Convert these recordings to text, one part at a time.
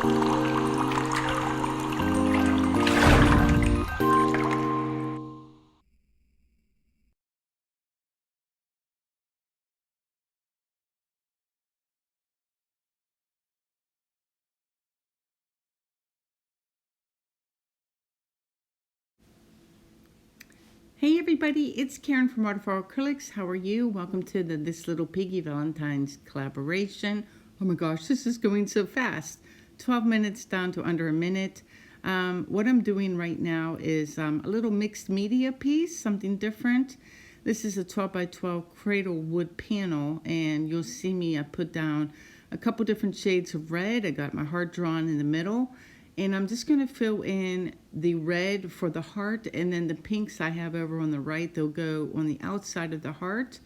Hey everybody, it's Karen from Waterfall Acrylics. How are you? Welcome to this little Piggy Valentine's collaboration. Oh my gosh, this is going so fast. 12 minutes down to under a minute. What I'm doing right now is a little mixed media piece, something different. This is a 12 by 12 cradle wood panel, and you'll see me, I put down a couple different shades of red. I got my heart drawn in the middle. And I'm just going to fill in the red for the heart, and then the pinks I have over on the right, they'll go on the outside of the heart.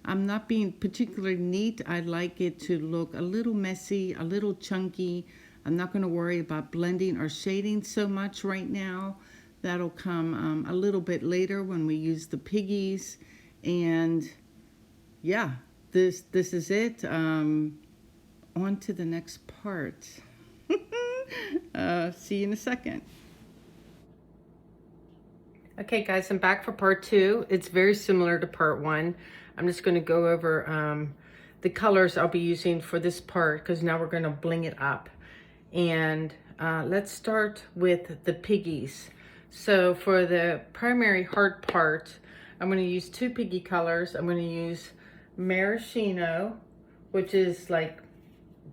I'm not being particularly neat. I like it to look a little messy, a little chunky. I'm not going to worry about blending or shading so much right now. That'll come a little bit later when we use the piggies. And yeah, this is it. On to the next part. See you in a second. Okay guys, I'm back for part two. It's very similar to part one. I'm just going to go over the colors I'll be using for this part, because now we're going to bling it up. And let's start with the piggies. So for the primary heart part, I'm going to use two piggy colors. I'm going to use maraschino, which is like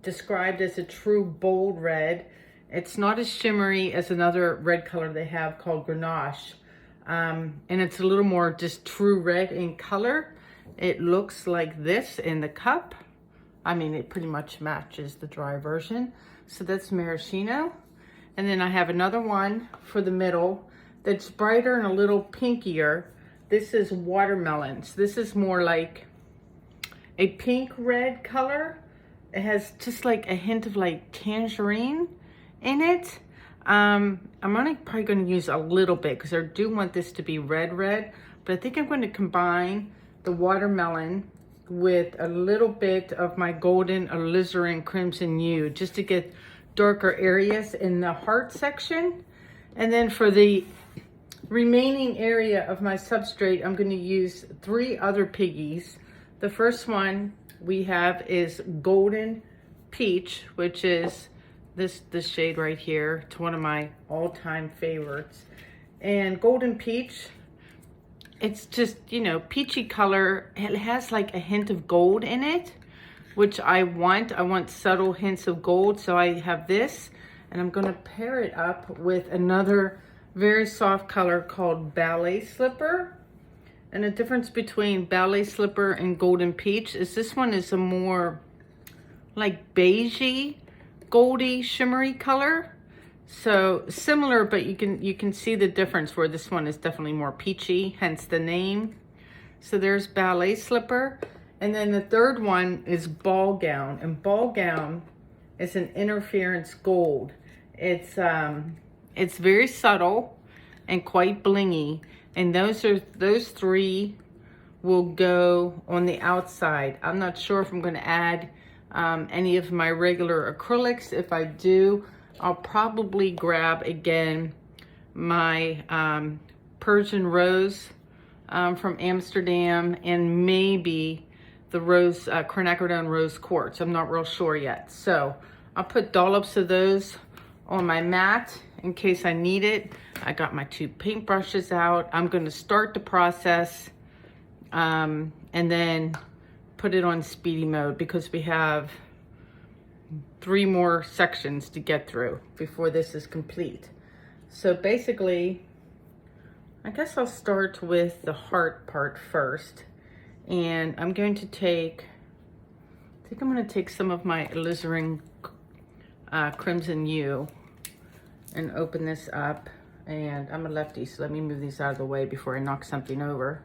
described as a true bold red. It's not as shimmery as another red color they have called Grenache. And it's a little more just true red in color. It looks like this in the cup. I mean, it pretty much matches the dry version. So that's maraschino. And then I have another one for the middle that's brighter and a little pinkier. This is watermelons. This is more like a pink red color. It has just like a hint of like tangerine in it. I'm only probably going to use a little bit because I do want this to be red, but I think I'm going to combine the watermelon with a little bit of my golden alizarin crimson hue just to get darker areas in the heart section. And then for the remaining area of my substrate, I'm going to use three other piggies. The first one we have is golden peach, which is this shade right here. It's one of my all-time favorites. And golden peach, it's just, you know, peachy color. It has like a hint of gold in it, which I want. I want subtle hints of gold, so I have this, and I'm gonna pair it up with another very soft color called ballet slipper. And the difference between ballet slipper and golden peach is this one is a more like beigey, goldy, shimmery color. So similar, but you can see the difference where this one is definitely more peachy, hence the name. So there's ballet slipper. And then the third one is ball gown. And ball gown is an interference gold. It's very subtle and quite blingy. And those three will go on the outside. I'm not sure if I'm going to add any of my regular acrylics. If I do, I'll probably grab again my Persian rose from Amsterdam, and maybe the rose quinacridone rose quartz. I'm not real sure yet. So I'll put dollops of those on my mat in case I need it. I got my two paintbrushes out. I'm going to start the process and then put it on speedy mode because we have 3 more sections to get through before this is complete. So basically, I guess I'll start with the heart part first. And I'm going to take, I think I'm going to take some of my alizarin crimson hue and open this up. And I'm a lefty, so let me move these out of the way before I knock something over.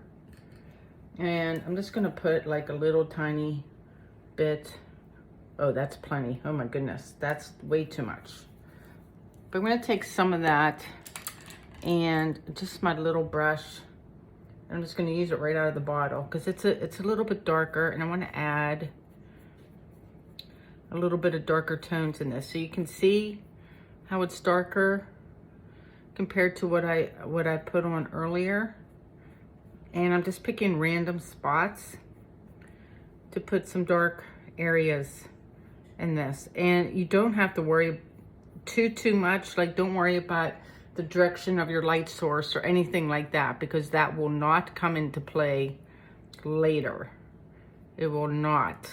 And I'm just gonna put like a little tiny bit. Oh, that's plenty. Oh my goodness, that's way too much. But I'm gonna take some of that and just my little brush. I'm just gonna use it right out of the bottle because it's a little bit darker, and I wanna add a little bit of darker tones in this. So you can see how it's darker compared to what I put on earlier. And I'm just picking random spots to put some dark areas in this. And you don't have to worry too much. Like, don't worry about the direction of your light source or anything like that, because that will not come into play later. It will not.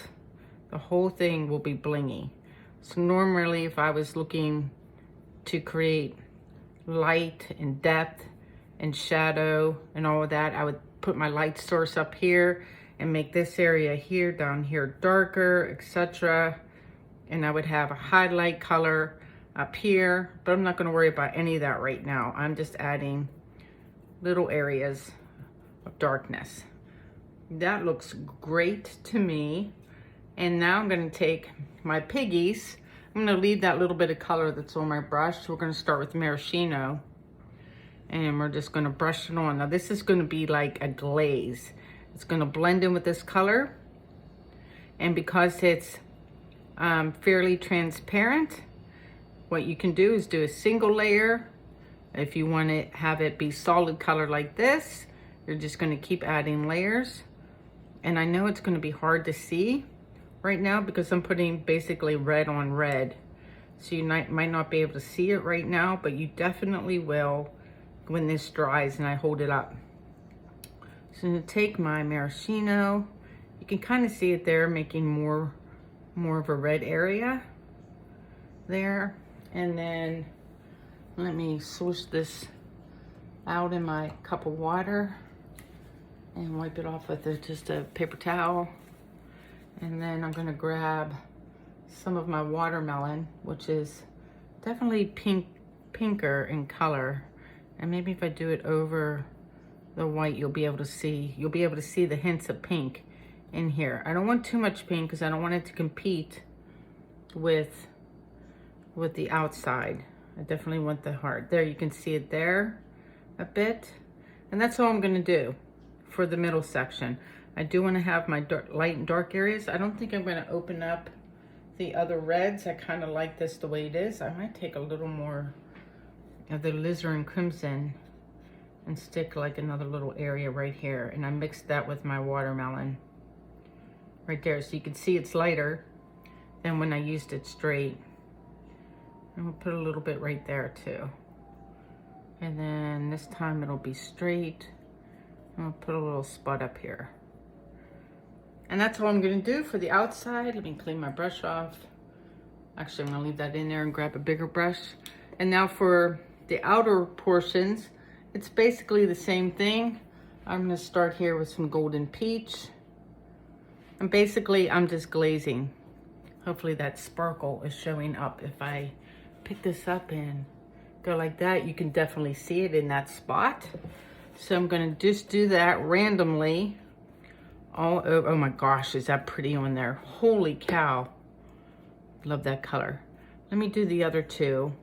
The whole thing will be blingy. So normally if I was looking to create light and depth and shadow and all of that, I would put my light source up here and make this area here, down here darker, etc. And I would have a highlight color up here, but I'm not going to worry about any of that right now. I'm just adding little areas of darkness. That looks great to me. And now I'm going to take my piggies. I'm going to leave that little bit of color that's on my brush. We're going to start with maraschino, and we're just going to brush it on. Now this is going to be like a glaze. It's going to blend in with this color, and because it's fairly transparent, what you can do is do a single layer. If you want to have it be solid color like this, you're just going to keep adding layers. And I know it's going to be hard to see right now because I'm putting basically red on red, so you might not be able to see it right now, but you definitely will when this dries and I hold it up. So I'm going to take my maraschino. You can kind of see it there, making more of a red area there. And then let me swoosh this out in my cup of water and wipe it off with just a paper towel. And then I'm gonna grab some of my watermelon, which is definitely pinker in color. And maybe if I do it over the white, you'll be able to see the hints of pink in here. I don't want too much pink because I don't want it to compete with the outside. I definitely want the heart. There, you can see it there a bit. And that's all I'm gonna do for the middle section. I do want to have my light and dark areas. I don't think I'm going to open up the other reds. I kind of like this the way it is. I might take a little more of the alizarin crimson and stick like another little area right here. And I mixed that with my watermelon right there. So you can see it's lighter than when I used it straight. And we'll put a little bit right there too. And then this time it'll be straight. And I'll put a little spot up here. And that's all I'm going to do for the outside. Let me clean my brush off. Actually, I'm going to leave that in there and grab a bigger brush. And now for the outer portions, it's basically the same thing. I'm going to start here with some golden peach. And basically, I'm just glazing. Hopefully that sparkle is showing up. If I pick this up and go like that, you can definitely see it in that spot. So I'm going to just do that randomly. All over. Oh my gosh, is that pretty on there? Holy cow. Love that color. Let me do the other two,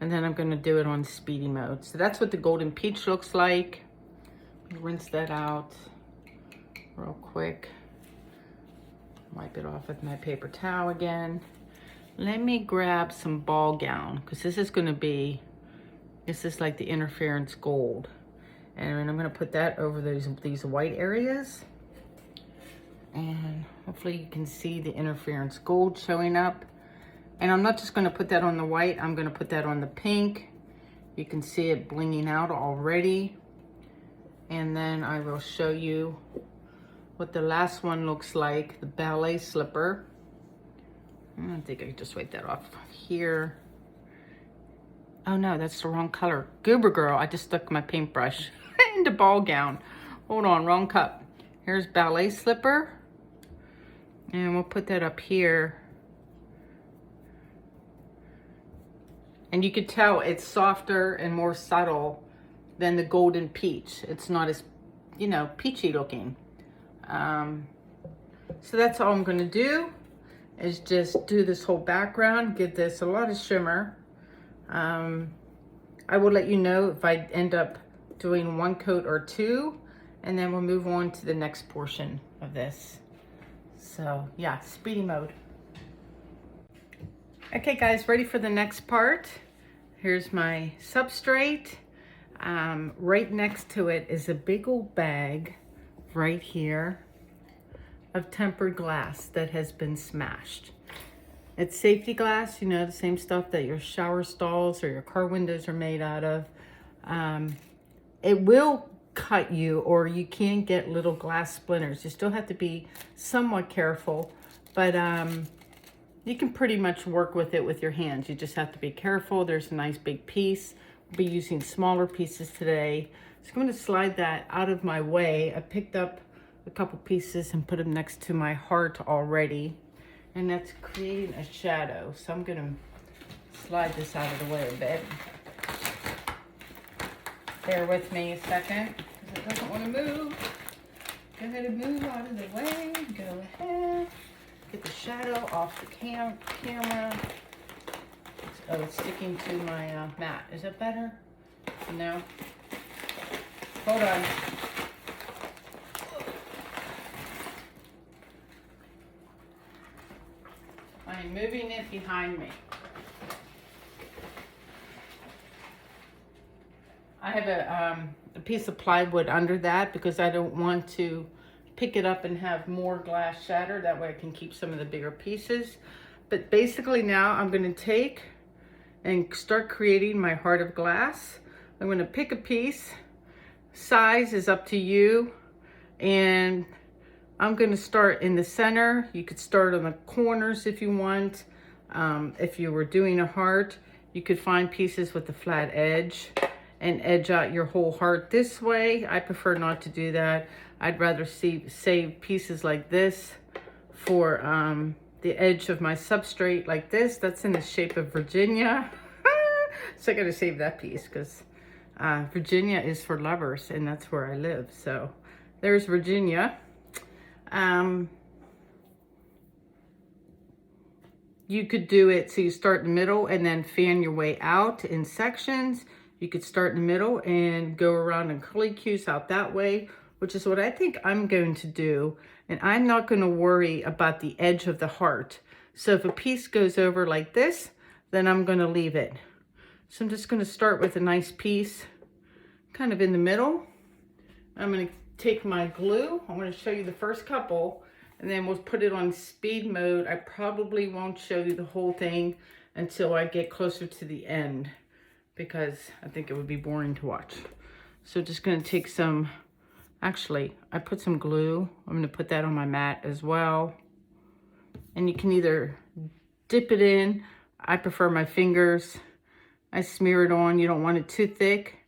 and then I'm going to do it on speedy mode. So that's what the golden peach looks like. Rinse that out real quick. Wipe it off with my paper towel again. Let me grab some ball gown, because this is like the interference gold. And I'm going to put that over these white areas. And hopefully you can see the interference gold showing up. And I'm not just going to put that on the white, I'm going to put that on the pink. You can see it blinging out already. And then I will show you what the last one looks like, the ballet slipper. I think I can just wipe that off here. Oh no, that's the wrong color. Goober girl, I just stuck my paintbrush into ball gown. Hold on, wrong cup. Here's ballet slipper. And we'll put that up here. And you could tell it's softer and more subtle than the golden peach. It's not as, peachy looking. So that's all I'm gonna do, is just do this whole background, give this a lot of shimmer. I will let you know if I end up doing one coat or two, and then we'll move on to the next portion of this. So yeah, speedy mode. Okay guys, ready for the next part. Here's my substrate. Right next to it is a big old bag right here of tempered glass that has been smashed. It's safety glass, you know, the same stuff that your shower stalls or your car windows are made out of. It will cut you, or you can get little glass splinters. You still have to be somewhat careful, but you can pretty much work with it with your hands. You just have to be careful. There's a nice big piece. We'll be using smaller pieces today. So I'm going to slide that out of my way. I picked up a couple pieces and put them next to my heart already. And that's creating a shadow. So I'm going to slide this out of the way a bit. Bear with me a second, because it doesn't want to move. Go ahead and move out of the way. Go ahead. Get the shadow off the camera. Oh, it's sticking to my mat. Is that better? No? Hold on. I'm moving it behind me. I have a piece of plywood under that because I don't want to pick it up and have more glass shatter. That way I can keep some of the bigger pieces. But basically now I'm going to take and start creating my heart of glass. I'm going to pick a piece. Size is up to you. And I'm going to start in the center. You could start on the corners if you want. If you were doing a heart, you could find pieces with a flat edge and edge out your whole heart this way. I prefer not to do that. I'd rather save pieces like this for the edge of my substrate like this. That's in the shape of Virginia. So I gotta save that piece because Virginia is for lovers and that's where I live. So there's Virginia. You could do it so you start in the middle and then fan your way out in sections. You could start in the middle and go around and acrylic hues out that way, which is what I think I'm going to do. And I'm not going to worry about the edge of the heart. So if a piece goes over like this, then I'm going to leave it. So I'm just going to start with a nice piece kind of in the middle. I'm going to take my glue. I'm going to show you the first couple and then we'll put it on speed mode. I probably won't show you the whole thing until I get closer to the end, because I think it would be boring to watch. So just gonna take some, actually, I put some glue. I'm gonna put that on my mat as well. And you can either dip it in. I prefer my fingers. I smear it on. You don't want it too thick.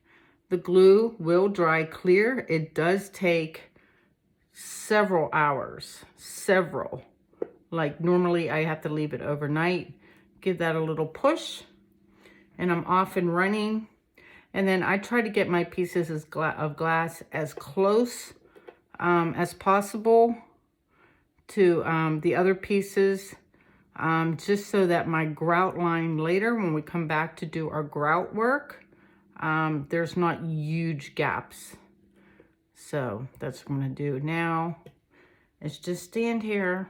The glue will dry clear. It does take several hours, Like normally I have to leave it overnight. Give that a little push. And I'm off and running. And then I try to get my pieces of glass as close as possible to the other pieces, just so that my grout line later, when we come back to do our grout work, there's not huge gaps. So that's what I'm gonna do now, is just stand here,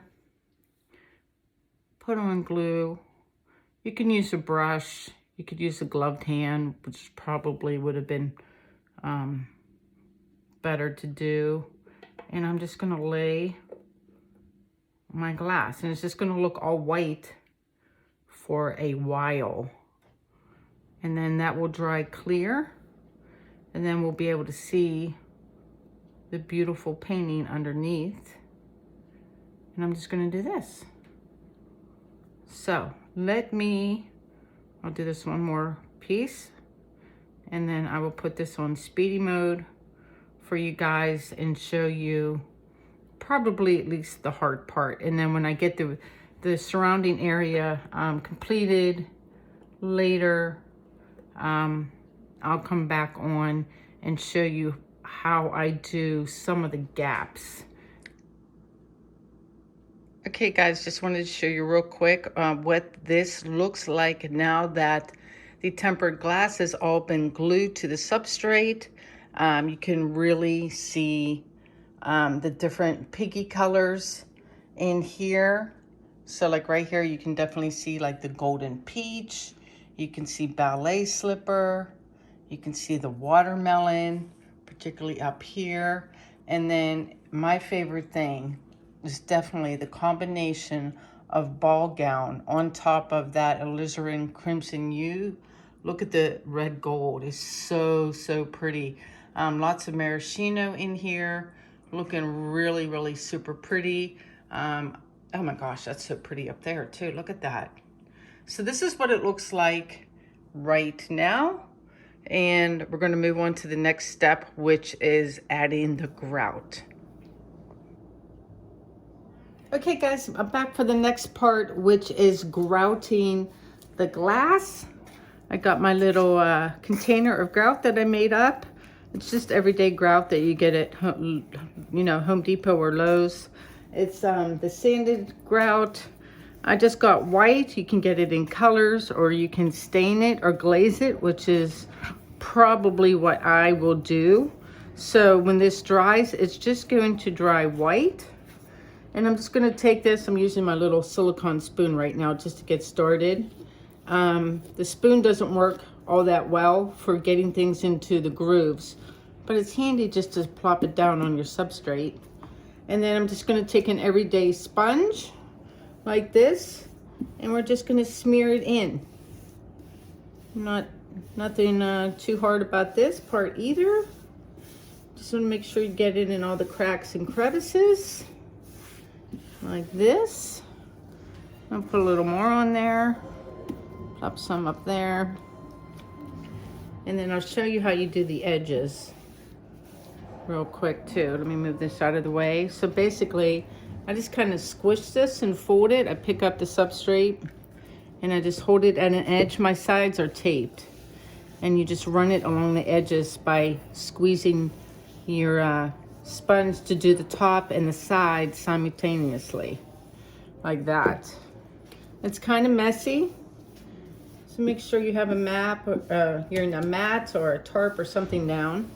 put on glue. You can use a brush. You could use a gloved hand, which probably would have been better to do. And I'm just gonna lay my glass, and it's just gonna look all white for a while. And then that will dry clear, and then we'll be able to see the beautiful painting underneath. And I'm just gonna do this. So I'll do this one more piece, and then I will put this on speedy mode for you guys and show you probably at least the hard part. And then when I get the surrounding area completed later, I'll come back on and show you how I do some of the gaps. Okay guys, just wanted to show you real quick what this looks like now that the tempered glass has all been glued to the substrate. You can really see the different piggy colors in here. So like right here, you can definitely see like the golden peach. You can see ballet slipper. You can see the watermelon, particularly up here. And then my favorite thing is definitely the combination of ball gown on top of that alizarin crimson hue. Look at the red gold. It's so, so pretty. Lots of maraschino in here. Looking really, really super pretty. Oh my gosh, that's so pretty up there too. Look at that. So this is what it looks like right now. And we're going to move on to the next step, which is adding the grout. Okay guys, I'm back for the next part, which is grouting the glass. I got my little container of grout that I made up. It's just everyday grout that you get at Home Depot or Lowe's. It's the sanded grout. I just got white. You can get it in colors, or you can stain it or glaze it, which is probably what I will do. So when this dries, it's just going to dry white. And I'm just going to take this. I'm using my little silicone spoon right now just to get started. The spoon doesn't work all that well for getting things into the grooves, but it's handy just to plop it down on your substrate. And then I'm just going to take an everyday sponge like this, and we're just going to smear it in. Nothing too hard about this part either. Just want to make sure you get it in all the cracks and crevices like this. I'll put a little more on there, plop some up there, and then I'll show you how you do the edges real quick too. Let me move this out of the way. So basically, I just kind of squish this and fold it. I pick up the substrate and I just hold it at an edge. My sides are taped, and you just run it along the edges by squeezing your sponge to do the top and the sides simultaneously, like that. It's kind of messy, so make sure you have a map, you're in a mat or a tarp or something down.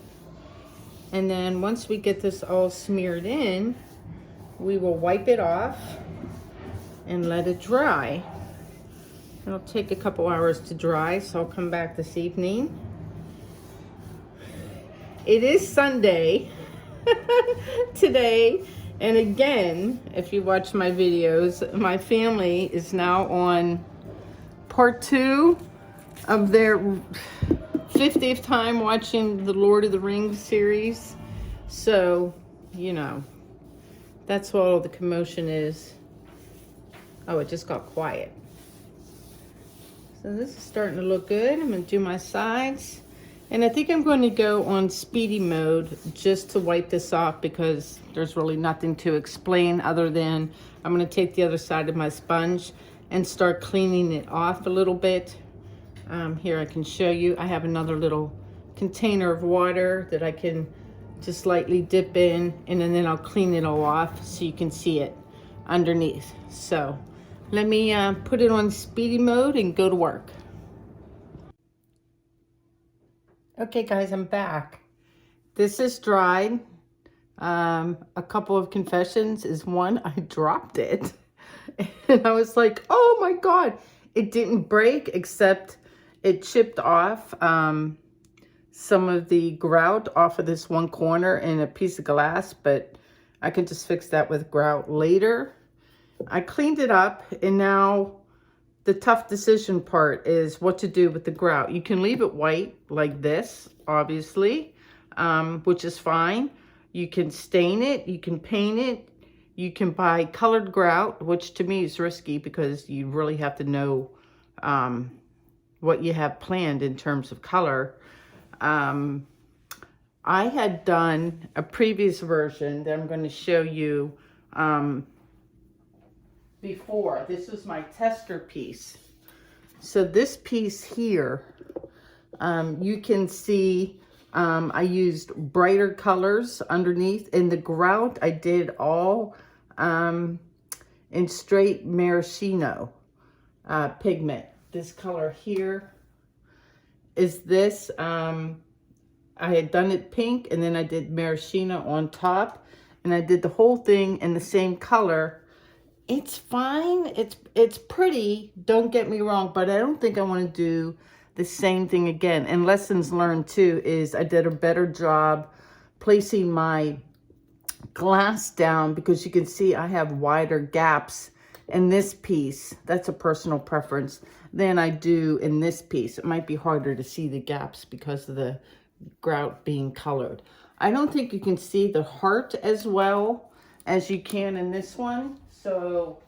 And then once we get this all smeared in, we will wipe it off and let it dry. It'll take a couple hours to dry, so I'll come back this evening. It is Sunday today, and again, if you watch my videos, my family is now on part 2 of their 50th time watching the Lord of the Rings series. So, you know, that's what all the commotion is. Oh, it just got quiet. So this is starting to look good. I'm going to do my sides. And I think I'm going to go on speedy mode just to wipe this off, because there's really nothing to explain other than I'm going to take the other side of my sponge and start cleaning it off a little bit. Here I can show you. I have another little container of water that I can just lightly dip in, and then I'll clean it all off so you can see it underneath. So let me put it on speedy mode and go to work. Okay guys, I'm back. This is dried. A couple of confessions is one, I dropped it. And I was like, oh my God, it didn't break, except it chipped off some of the grout off of this one corner in a piece of glass, but I can just fix that with grout later. I cleaned it up, and now the tough decision part is what to do with the grout. You can leave it white like this, obviously, which is fine. You can stain it, you can paint it, you can buy colored grout, which to me is risky because you really have to know what you have planned in terms of color. I had done a previous version that I'm going to show you before. This was my tester piece. So this piece here, you can see I used brighter colors underneath. In the grout, I did all in straight maraschino pigment. This color here is this. I had done it pink, and then I did maraschino on top, and I did the whole thing in the same color It's fine. It's pretty, don't get me wrong, but I don't think I want to do the same thing again. And lessons learned too is I did a better job placing my glass down, because you can see I have wider gaps in this piece. That's a personal preference than I do in this piece. It might be harder to see the gaps because of the grout being colored. I don't think you can see the heart as well as you can in this one. So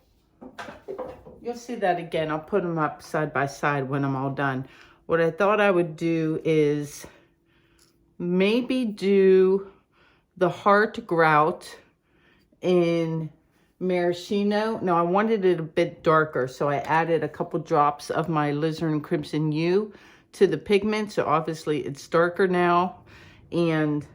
you'll see that again. I'll put them up side by side when I'm all done. What I thought I would do is maybe do the heart grout in maraschino. Now I wanted it a bit darker, so I added a couple drops of my alizarin crimson hue to the pigment. So obviously it's darker now. And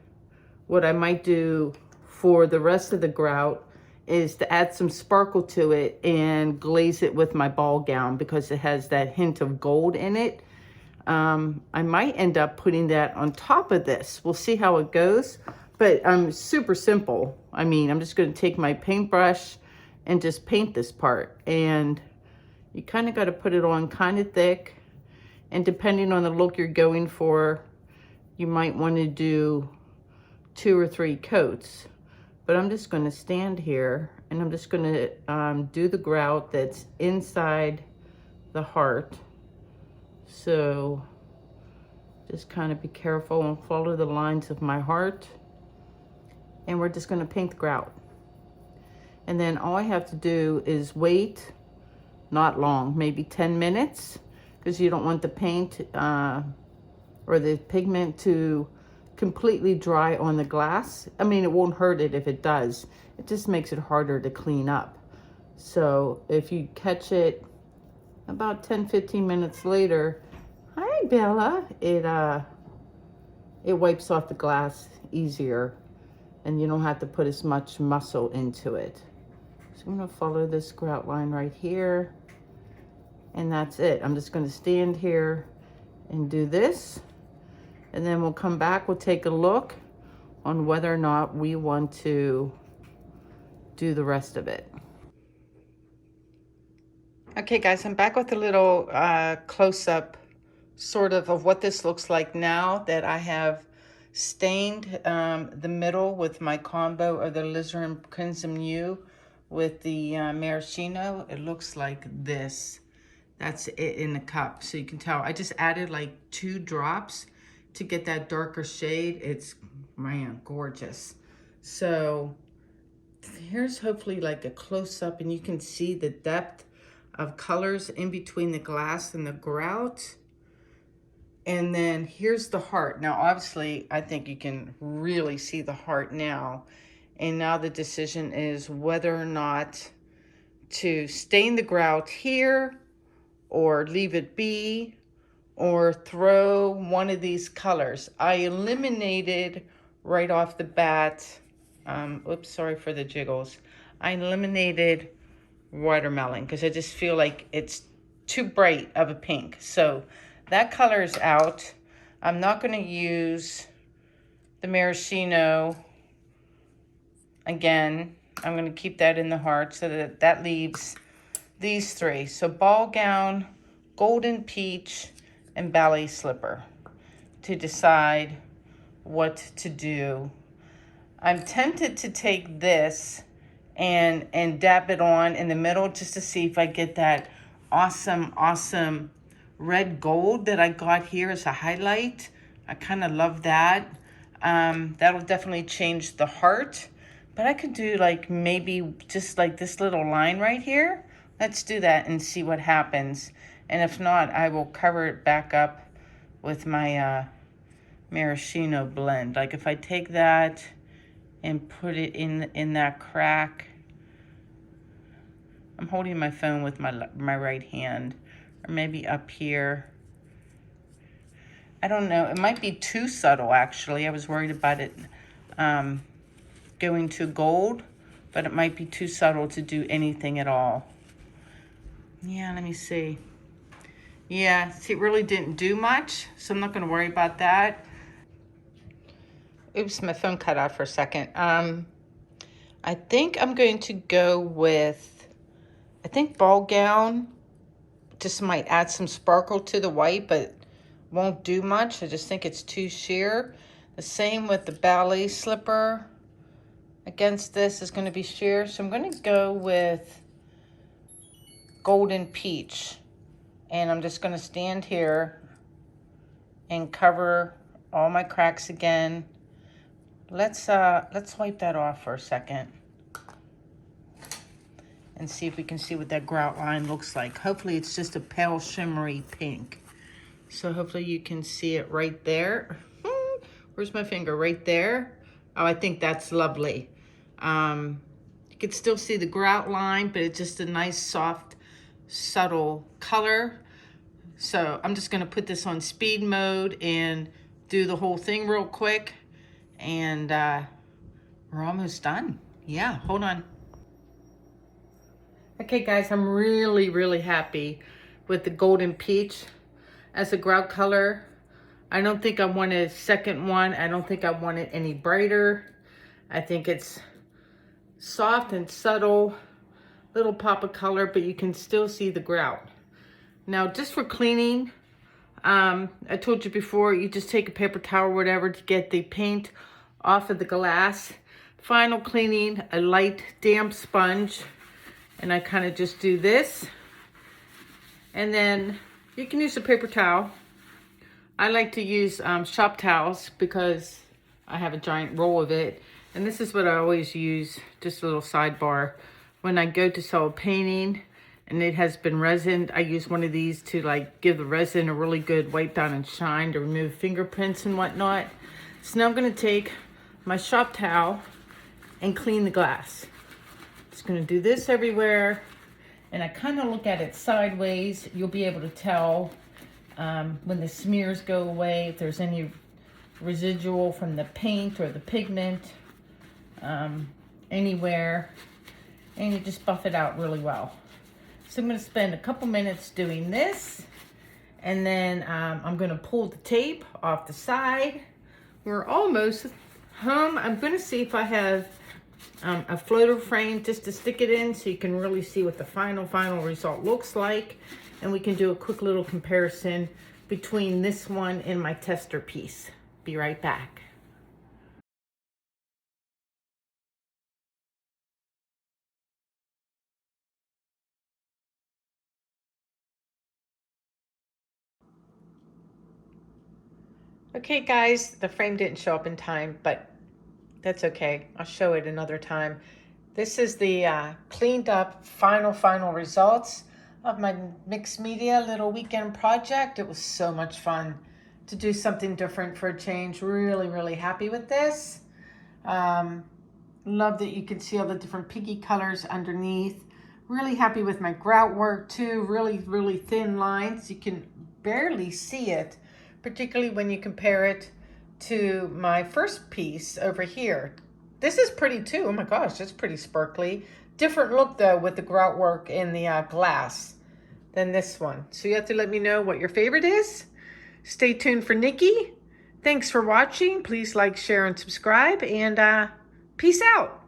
what I might do for the rest of the grout is to add some sparkle to it and glaze it with my ball gown, because it has that hint of gold in it. I might end up putting that on top of this. We'll see how it goes, but super simple. I mean, I'm just going to take my paintbrush and just paint this part, and you kind of got to put it on kind of thick, and depending on the look you're going for, you might want to do 2 or 3 coats. But I'm just going to stand here and I'm just going to do the grout that's inside the heart. So just kind of be careful and follow the lines of my heart. And we're just going to paint the grout. And then all I have to do is wait, not long, maybe 10 minutes, because you don't want the paint or the pigment to completely dry on the glass. I mean, it won't hurt it if it does. It just makes it harder to clean up. So if you catch it about 10-15 minutes later, hi Bella, it wipes off the glass easier, and you don't have to put as much muscle into it. So I'm going to follow this grout line right here, and that's it. I'm just going to stand here and do this, and then we'll come back, we'll take a look on whether or not we want to do the rest of it. Okay guys, I'm back with a little close-up sort of what this looks like now that I have stained the middle with my combo of the alizarin crimson hue with the maraschino. It looks like this. That's it in the cup. So you can tell I just added like 2 drops to get that darker shade. It's, man, gorgeous. So here's hopefully like a close-up, and you can see the depth of colors in between the glass and the grout. And then here's the heart. Now obviously I think you can really see the heart now, and now the decision is whether or not to stain the grout here or leave it be, or throw one of these colors. I eliminated right off the bat, oops, sorry for the jiggles. I eliminated watermelon because I just feel like it's too bright of a pink. So that color is out. I'm not gonna use the maraschino again. I'm gonna keep that in the heart, so that that leaves these 3. So ball gown, golden peach, and ballet slipper to decide what to do. I'm tempted to take this and dab it on in the middle just to see if I get that awesome red gold that I got here as a highlight. I kind of love that. That'll definitely change the heart, but I could do like maybe just like this little line right here. Let's do that and see what happens. And if not, I will cover it back up with my maraschino blend. Like if I take that and put it in that crack. I'm holding my phone with my right hand, or maybe up here. I don't know, it might be too subtle actually. I was worried about it going to gold, but it might be too subtle to do anything at all. Yeah, let me see. Yeah, see, it really didn't do much, so I'm not gonna worry about that. Oops, my phone cut out for a second. I think I'm going to go with I think ball gown just might add some sparkle to the white, but won't do much. I just think it's too sheer. The same with the ballet slipper against this is going to be sheer. So I'm going to go with golden peach. And I'm just going to stand here and cover all my cracks again. Let's wipe that off for a second and see if we can see what that grout line looks like. Hopefully it's just a pale shimmery pink. So hopefully you can see it right there. Where's my finger? Right there. Oh, I think that's lovely. You can still see the grout line, but it's just a nice, soft, subtle color. So I'm just gonna put this on speed mode and do the whole thing real quick. And we're almost done. Yeah, hold on. Okay guys, I'm really, really happy with the golden peach as a grout color. I don't think I want a second one. I don't think I want it any brighter. I think it's soft and subtle, little pop of color, but you can still see the grout. Now, just for cleaning, I told you before, you just take a paper towel or whatever to get the paint off of the glass. Final cleaning, a light damp sponge, and I kind of just do this. And then you can use a paper towel. I like to use shop towels because I have a giant roll of it. And this is what I always use, just a little sidebar. When I go to sell a painting and it has been resined, I use one of these to like give the resin a really good wipe down and shine to remove fingerprints and whatnot. So now I'm gonna take my shop towel and clean the glass. Just gonna do this everywhere. And I kind of look at it sideways. You'll be able to tell when the smears go away, if there's any residual from the paint or the pigment anywhere, and you just buff it out really well. So I'm going to spend a couple minutes doing this, and then I'm going to pull the tape off the side. We're almost home. I'm going to see if I have a floater frame just to stick it in so you can really see what the final result looks like, and we can do a quick little comparison between this one and my tester piece. Be right back. Okay guys, the frame didn't show up in time, but that's okay. I'll show it another time. This is the cleaned up final results of my mixed media little weekend project. It was so much fun to do something different for a change. Really happy with this. Love that you can see all the different Piggy colors underneath. Really happy with my grout work too. Really thin lines. You can barely see it, particularly when you compare it to my first piece over here. This is pretty too. Oh my gosh, it's pretty sparkly. Different look though with the grout work in the glass than this one. So you have to let me know what your favorite is. Stay tuned for Nikki. Thanks for watching. Please like, share, and subscribe, and peace out.